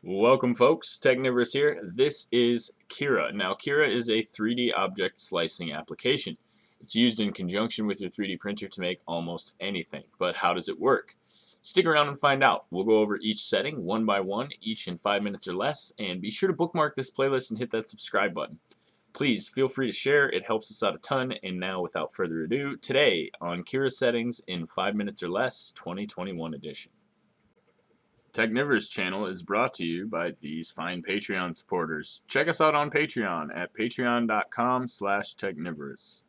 Welcome folks, Technivorous here. This is Cura. Now Cura is a 3D object slicing application. It's used in conjunction with your 3D printer to make almost anything. But how does it work? Stick around and find out. We'll go over each setting one by one, each in 5 minutes or less, and be sure to bookmark this playlist and hit that subscribe button. Please feel free to share, it helps us out a ton. And now without further ado, today on Cura settings in 5 minutes or less, 2021 edition. Technivorous channel is brought to you by these fine Patreon supporters. Check us out on Patreon at patreon.com/technivorous.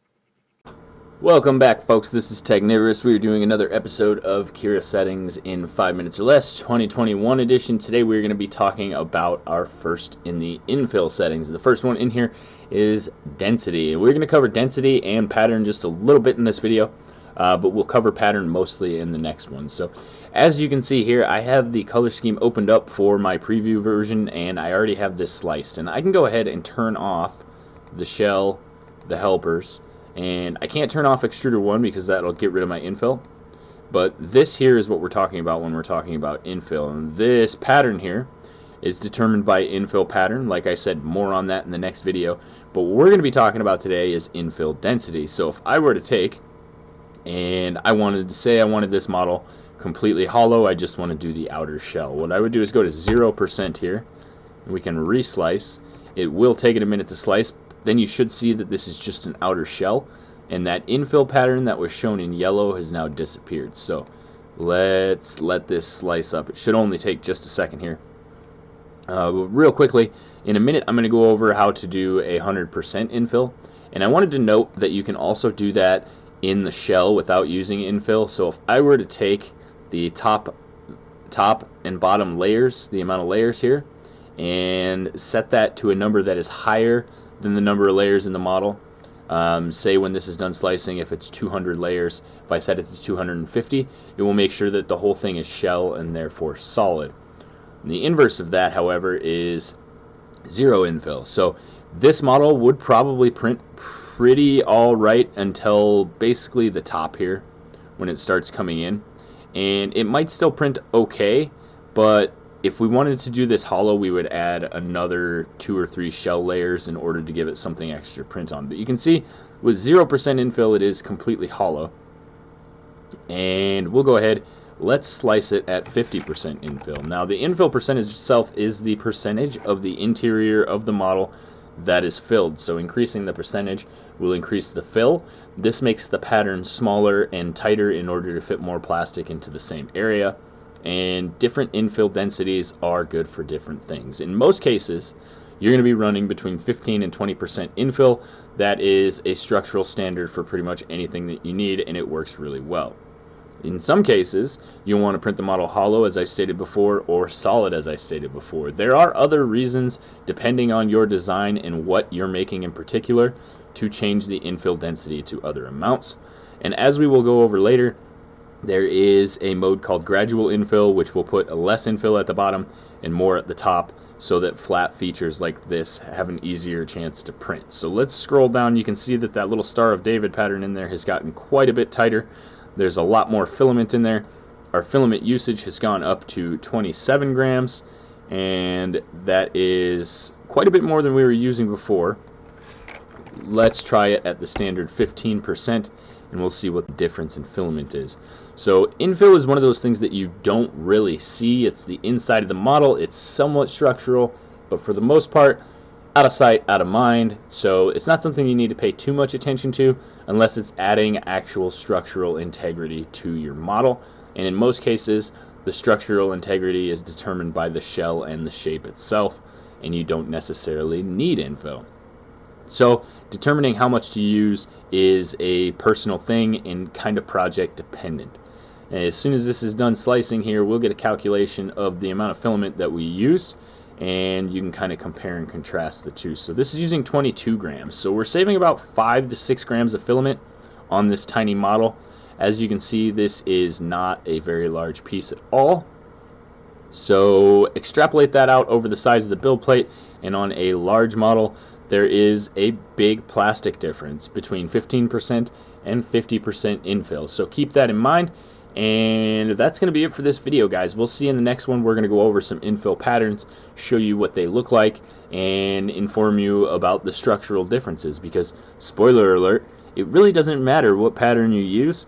Welcome back, folks. This is Technivorous. We are doing another episode of Cura settings in 5 minutes or less, 2021 edition. Today we're going to be talking about our first in the infill settings. The first one in here is density. We're going to cover density and pattern just a little bit in this video. But we'll cover pattern mostly in the next one. So as you can see here, I have the color scheme opened up for my preview version, and I already have this sliced. And I can go ahead and turn off the shell, the helpers, and I can't turn off extruder 1 because that'll get rid of my infill. But this here is what we're talking about when we're talking about infill. And this pattern here is determined by infill pattern. Like I said, more on that in the next video. But what we're going to be talking about today is infill density. So if I were to take and I wanted this model completely hollow, I just want to do the outer shell. What I would do is go to 0% here, and we can reslice. It will take it a minute to slice. Then you should see that this is just an outer shell, and that infill pattern that was shown in yellow has now disappeared. So let's let this slice up. It should only take just a second here. Real quickly, in a minute I'm going to go over how to do 100% infill, and I wanted to note that you can also do that in the shell without using infill. So if I were to take the top and bottom layers, the amount of layers here, and set that to a number that is higher than the number of layers in the model, say when this is done slicing, if it's 200 layers, if I set it to 250, it will make sure that the whole thing is shell and therefore solid. And the inverse of that, however, is 0 infill. So this model would probably print pretty alright until basically the top here when it starts coming in, and it might still print okay, but if we wanted to do this hollow, we would add another 2 or 3 shell layers in order to give it something extra to print on. But you can see with 0% infill it is completely hollow, and we'll go ahead, let's slice it at 50% infill. Now the infill percentage itself is the percentage of the interior of the model that is filled. So increasing the percentage will increase the fill. This makes the pattern smaller and tighter in order to fit more plastic into the same area. And different infill densities are good for different things. In most cases, you're going to be running between 15 and 20% infill. That is a structural standard for pretty much anything that you need, and it works really well. In some cases, you'll want to print the model hollow, as I stated before, or solid, as I stated before. There are other reasons, depending on your design and what you're making in particular, to change the infill density to other amounts. And as we will go over later, there is a mode called gradual infill, which will put less infill at the bottom and more at the top, so that flat features like this have an easier chance to print. So let's scroll down. You can see that that little Star of David pattern in there has gotten quite a bit tighter. There's a lot more filament in there. Our filament usage has gone up to 27 grams, and that is quite a bit more than we were using before. Let's try it at the standard 15%, and we'll see what the difference in filament is. So infill is one of those things that you don't really see. It's the inside of the model. It's somewhat structural, but for the most part, out of sight, out of mind. So it's not something you need to pay too much attention to unless it's adding actual structural integrity to your model. And in most cases, the structural integrity is determined by the shell and the shape itself, and you don't necessarily need infill. So determining how much to use is a personal thing and kind of project dependent. As soon as this is done slicing here, we'll get a calculation of the amount of filament that we used, and you can kind of compare and contrast the two. So this is using 22 grams. So we're saving about 5 to 6 grams of filament on this tiny model. As you can see, this is not a very large piece at all. So extrapolate that out over the size of the build plate, and on a large model, there is a big plastic difference between 15% and 50% infill. So keep that in mind. And that's going to be it for this video, guys. We'll see you in the next one. We're going to go over some infill patterns, show you what they look like, and inform you about the structural differences, because, spoiler alert, it really doesn't matter what pattern you use.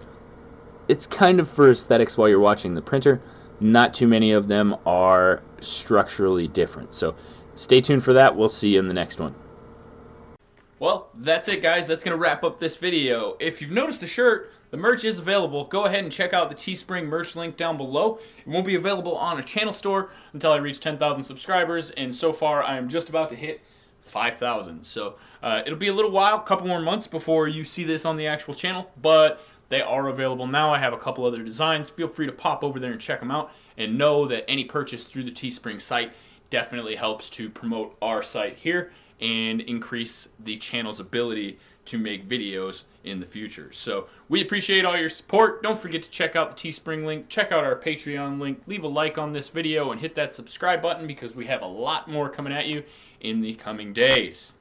It's kind of for aesthetics while you're watching the printer. Not too many of them are structurally different. So stay tuned for that. We'll see you in the next one. Well, that's it, guys. That's going to wrap up this video. If you've noticed the shirt, the merch is available. Go ahead and check out the Teespring merch link down below. It won't be available on a channel store until I reach 10,000 subscribers, and so far I am just about to hit 5,000. So it'll be a little while, a couple more months before you see this on the actual channel, but they are available now. I have a couple other designs. Feel free to pop over there and check them out, and know that any purchase through the Teespring site definitely helps to promote our site here and increase the channel's ability to make videos in the future. So we appreciate all your support. Don't forget to check out the Teespring link, check out our Patreon link, leave a like on this video, and hit that subscribe button, because we have a lot more coming at you in the coming days.